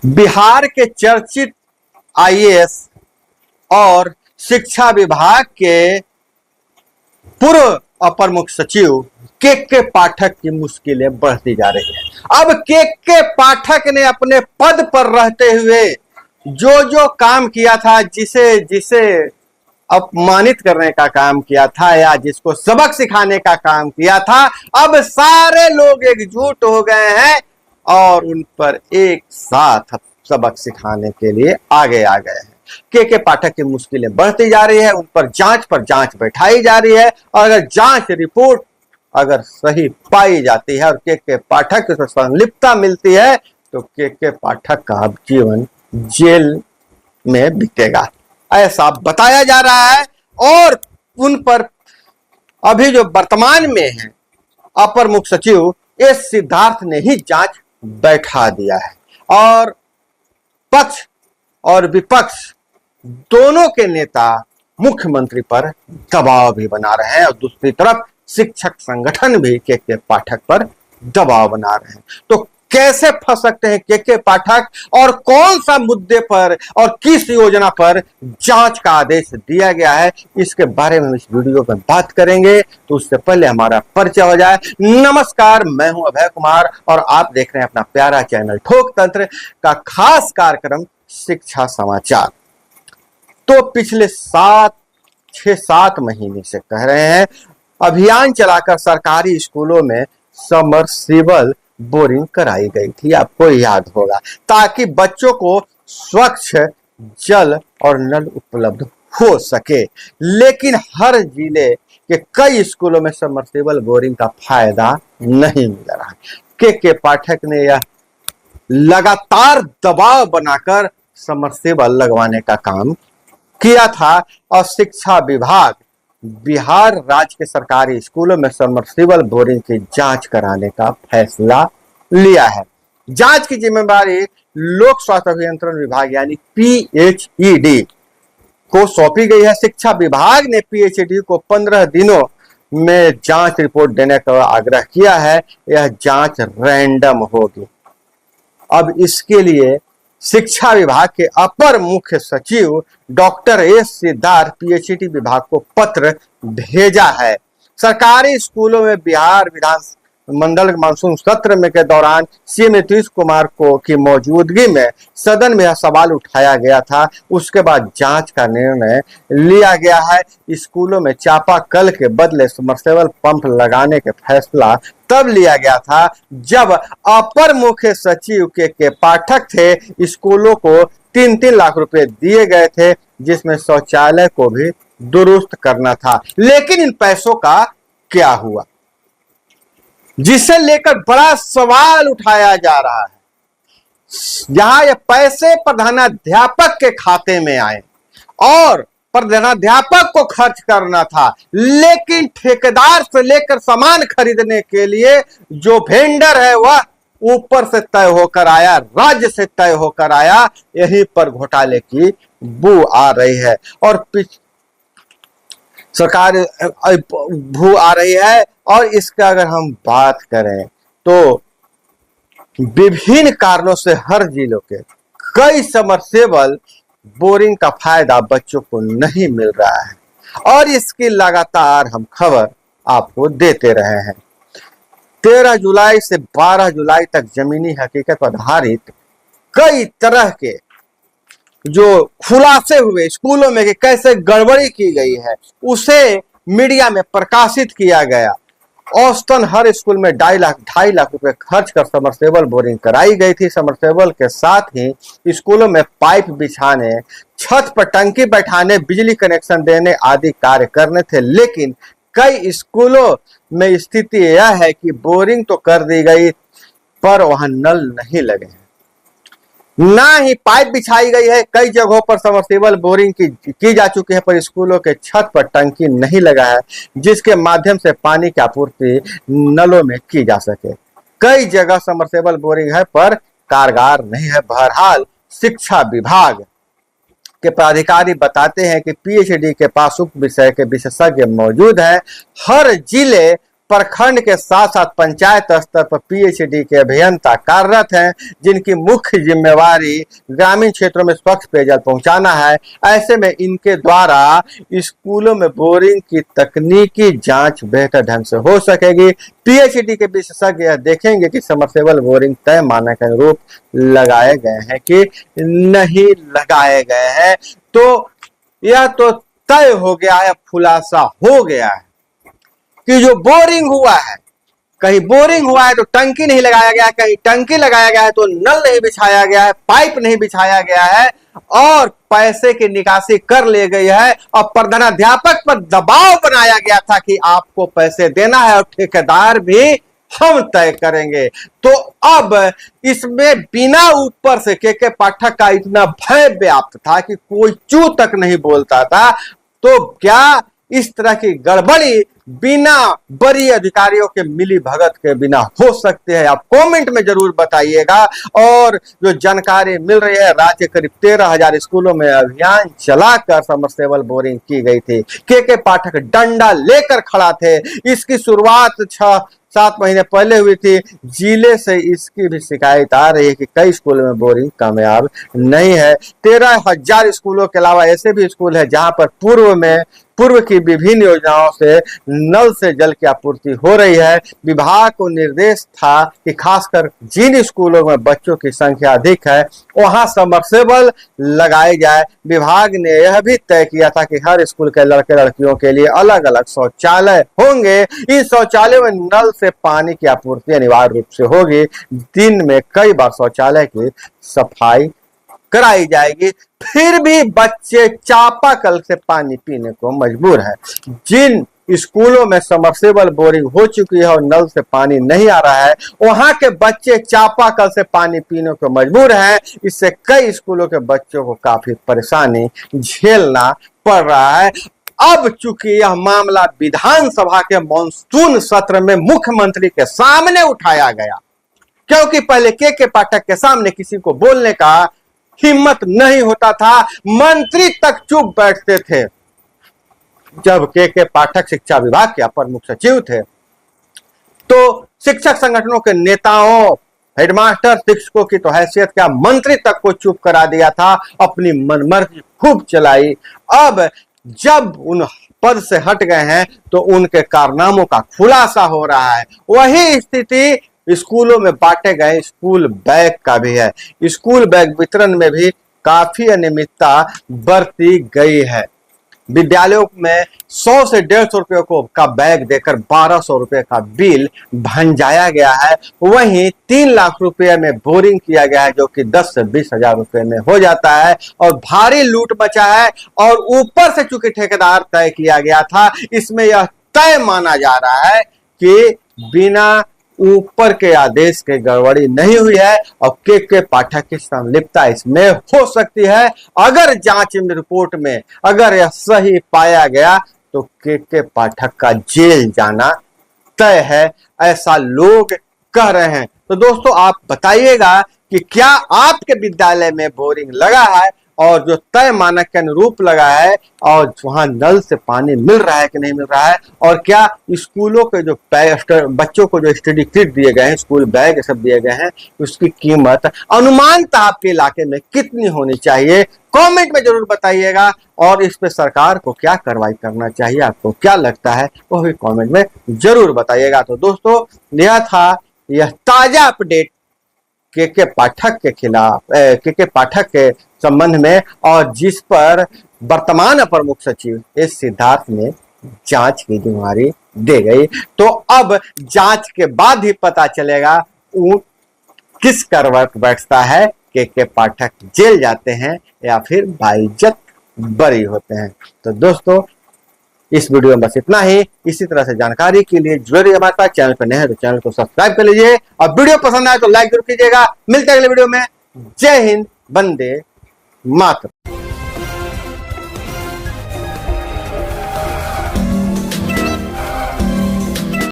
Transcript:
बिहार के चर्चित आईएएस और शिक्षा विभाग के पूर्व अपर मुख्य सचिव के पाठक की मुश्किलें बढ़ती जा रही है। अब के पाठक ने अपने पद पर रहते हुए जो काम किया था, जिसे जिसे अपमानित करने का काम किया था या जिसको सबक सिखाने का काम किया था, अब सारे लोग एकजुट हो गए हैं और उन पर एक साथ सबक सिखाने के लिए आगे आ गए हैं। के पाठक की मुश्किलें बढ़ती जा रही है, उन पर जांच बैठाई जा रही है और अगर जांच रिपोर्ट अगर सही पाई जाती है और के पाठक को संलिप्तता मिलती है तो के पाठक का अब जीवन जेल में बीतेगा, ऐसा बताया जा रहा है। और उन पर अभी जो वर्तमान में है अपर मुख्य सचिव एस सिद्धार्थ ने ही जांच बैठा दिया है और पक्ष और विपक्ष दोनों के नेता मुख्यमंत्री पर दबाव भी बना रहे हैं और दूसरी तरफ शिक्षक संगठन भी के पाठक पर दबाव बना रहे हैं। तो कैसे फंस सकते हैं के पाठक और कौन सा मुद्दे पर और किस योजना पर जांच का आदेश दिया गया है, इसके बारे में हम इस वीडियो में बात करेंगे। तो उससे पहले हमारा परिचय हो जाए। नमस्कार, मैं हूं अभय कुमार और आप देख रहे हैं अपना प्यारा चैनल ठोक तंत्र का खास कार्यक्रम शिक्षा समाचार। तो पिछले 6-7 महीने से कह रहे हैं, अभियान चलाकर सरकारी स्कूलों में सबमर्सिबल बोरिंग कराई गई थी, आपको याद होगा, ताकि बच्चों को स्वच्छ जल और नल उपलब्ध हो सके। लेकिन हर जिले के कई स्कूलों में सबमर्सिबल बोरिंग का फायदा नहीं मिल रहा। के पाठक ने यह लगातार दबाव बनाकर सबमर्सिबल लगवाने का काम किया था और शिक्षा विभाग बिहार राज्य के सरकारी स्कूलों में सबमर्सिबल बोरिंग की जांच कराने का फैसला लिया है। जांच की जिम्मेदारी लोक स्वास्थ्य अभियंत्रण विभाग यानी पीएचईडी को सौंपी गई है। शिक्षा विभाग ने पीएचईडी को 15 दिनों में जांच रिपोर्ट देने का आग्रह किया है। यह जांच रैंडम होगी। अब इसके लिए शिक्षा विभाग के अपर मुख्य सचिव डॉक्टर एस सिद्धार्थ पीएचईडी विभाग को पत्र भेजा है। सरकारी स्कूलों में बिहार विधान मंडल मानसून सत्र में के दौरान सीएम नीतीश कुमार की मौजूदगी में सदन में यह सवाल उठाया गया था। उसके बाद जांच का निर्णय लिया गया है। स्कूलों में चापाकल के बदले सबमर्सिबल पंप लगाने का फैसला तब लिया गया था जब अपर मुख्य सचिव के पाठक थे। स्कूलों को 3-3 लाख रुपए दिए गए थे, जिसमें शौचालय को भी दुरुस्त करना था। लेकिन इन पैसों का क्या हुआ, जिसे लेकर बड़ा सवाल उठाया जा रहा है। जहां ये पैसे प्रधानाध्यापक के खाते में आए और प्रधानाध्यापक को खर्च करना था, लेकिन ठेकेदार से लेकर सामान खरीदने के लिए जो वेंडर है वह ऊपर से तय होकर आया, राज्य से तय होकर आया। यहीं पर घोटाले की बू आ रही है और सरकार भू आ रही है। और इसका अगर हम बात करें तो विभिन्न कारणों से हर जिलों के कई सबमर्सिबल बोरिंग का फायदा बच्चों को नहीं मिल रहा है और इसकी लगातार हम खबर आपको देते रहे हैं। 13 जुलाई से 12 जुलाई तक जमीनी हकीकत पर आधारित कई तरह के जो खुलासे हुए स्कूलों में कि कैसे गड़बड़ी की गई है, उसे मीडिया में प्रकाशित किया गया। औसतन हर स्कूल में 2.5 लाख रुपए खर्च कर सबमर्सिबल बोरिंग कराई गई थी। सबमर्सिबल के साथ ही स्कूलों में पाइप बिछाने, छत पर टंकी बैठाने, बिजली कनेक्शन देने आदि कार्य करने थे। लेकिन कई स्कूलों में स्थिति यह है कि बोरिंग तो कर दी गई पर वहां नल नहीं लगे हैं, ना ही पाइप बिछाई गई है। कई जगहों पर सबमर्सिबल बोरिंग की जा चुकी है पर स्कूलों के छत पर टंकी नहीं लगा है, जिसके माध्यम से पानी की आपूर्ति नलों में की जा सके। कई जगह सबमर्सिबल बोरिंग है पर कारगर नहीं है। बहरहाल शिक्षा विभाग के पदाधिकारी बताते हैं कि पीएचईडी के पास उक्त विषय के विशेषज्ञ मौजूद हैं। हर जिले प्रखंड के साथ साथ पंचायत स्तर पर पीएचडी के अभियंता कार्यरत हैं, जिनकी मुख्य जिम्मेवारी ग्रामीण क्षेत्रों में स्वच्छ पेयजल पहुंचाना है। ऐसे में इनके द्वारा स्कूलों में बोरिंग की तकनीकी जांच बेहतर ढंग से हो सकेगी। पीएचडी के विशेषज्ञ यह देखेंगे कि सबमर्सिबल बोरिंग तय मानक के अनुरूप लगाए गए हैं कि नहीं लगाए गए हैं। तो यह तो तय हो गया है, खुलासा हो गया है कि जो बोरिंग हुआ है, कहीं बोरिंग हुआ है तो टंकी नहीं लगाया गया है, कहीं टंकी लगाया गया है तो नल नहीं बिछाया गया है, पाइप नहीं बिछाया गया है और पैसे की निकासी कर ले गई है। और प्रधानाध्यापक पर दबाव बनाया गया था कि आपको पैसे देना है और ठेकेदार भी हम तय करेंगे। तो अब इसमें बिना ऊपर से के पाठक का इतना भय व्याप्त था कि कोई चू तक नहीं बोलता था। तो क्या इस तरह की गड़बड़ी बिना बड़ी अधिकारियों के मिली भगत के बिना हो सकते हैं? आप कमेंट में जरूर बताइएगा। और जो जानकारी मिल रही है, राज्य करीब 13,000 स्कूलों में अभियान चलाकर सबमर्सिबल बोरिंग की गई थी। के पाठक डंडा लेकर खड़ा थे। इसकी शुरुआत 6-7 महीने पहले हुई थी। जिले से इसकी भी शिकायत आ रही है कि कई स्कूलों में बोरिंग कामयाब नहीं है। 13,000 स्कूलों के अलावा ऐसे भी स्कूल है जहां पर पूर्व की विभिन्न योजनाओं से नल से जल की आपूर्ति हो रही है। विभाग को निर्देश था कि खासकर जिन स्कूलों में बच्चों की संख्या अधिक है वहां सबमर्सिबल लगाए जाए। विभाग ने यह भी तय किया था कि हर स्कूल के लड़के लड़कियों के लिए अलग अलग शौचालय होंगे। इन शौचालयों में नल से पानी की आपूर्ति अनिवार्य रूप से होगी। दिन में कई बार शौचालय की सफाई कराई जाएगी। फिर भी बच्चे चापाकल से पानी पीने को मजबूर है। जिन स्कूलों में सबमर्सिबल बोरिंग हो चुकी है और नल से पानी नहीं आ रहा है, वहां के बच्चे चापाकल से पानी पीने को मजबूर हैं। इससे कई स्कूलों के बच्चों को काफी परेशानी झेलना पड़ रहा है। अब चूंकि यह मामला विधानसभा के मॉनसून सत्र में मुख्यमंत्री के सामने उठाया गया, क्योंकि पहले के पाठक के सामने किसी को बोलने का हिम्मत नहीं होता था, मंत्री तक चुप बैठते थे। जब के पाठक शिक्षा विभाग के अपर मुख्य सचिव थे तो शिक्षक संगठनों के नेताओं, हेडमास्टर, शिक्षकों की तो हैसियत क्या, मंत्री तक को चुप करा दिया था, अपनी मनमर्जी खूब चलाई। अब जब उन पद से हट गए हैं तो उनके कारनामों का खुलासा हो रहा है। वही स्थिति स्कूलों में बांटे गए स्कूल बैग का भी है। स्कूल बैग वितरण में भी काफी अनियमितता बरती गई है। विद्यालयों में 100 से 150 रुपए का बैग देकर 1200 रुपए का बिल भंजाया गया है। वहीं 3 लाख रुपए में बोरिंग किया गया है, जो कि 10 से 20 हजार रुपए में हो जाता है और भारी लूट मचा है। और ऊपर से चूंकि ठेकेदार तय किया गया था, इसमें यह तय माना जा रहा है कि बिना ऊपर के आदेश के गड़बड़ी नहीं हुई है और के पाठक की संलिप्तता इसमें हो सकती है। अगर जांच में रिपोर्ट में अगर यह सही पाया गया तो के पाठक का जेल जाना तय है, ऐसा लोग कह रहे हैं। तो दोस्तों आप बताइएगा कि क्या आपके विद्यालय में बोरिंग लगा है और जो तय मानक के अनुरूप लगा है और वहां नल से पानी मिल रहा है कि नहीं मिल रहा है, और क्या स्कूलों के जो बच्चों को जो स्टडी किट दिए गए हैं, स्कूल बैग सब दिए गए हैं, उसकी कीमत अनुमानतः आपके इलाके में कितनी होनी चाहिए, कमेंट में जरूर बताइएगा। और इस पे सरकार को क्या कार्रवाई करना चाहिए, आपको क्या लगता है, वो भी कमेंट में जरूर बताइएगा। तो दोस्तों यह था यह ताजा अपडेट के पाठक के खिलाफ, के पाठक के संबंध में, और जिस पर वर्तमान अपर मुख्य सचिव एस सिद्धार्थ ने जांच की जिम्मेदारी दे गई। तो अब जांच के बाद ही पता चलेगा ऊंट किस करवट बैठता है, के पाठक जेल जाते हैं या फिर बाइज्जत बरी होते हैं। तो दोस्तों इस वीडियो में बस इतना ही। इसी तरह से जानकारी के लिए जुड़े रहिए हमारे पास। चैनल पर नए हैं तो चैनल को सब्सक्राइब कर लीजिए और वीडियो पसंद आए तो लाइक जरूर कीजिएगा। मिलते हैं अगले वीडियो में। जय हिंद, वंदे मातरम।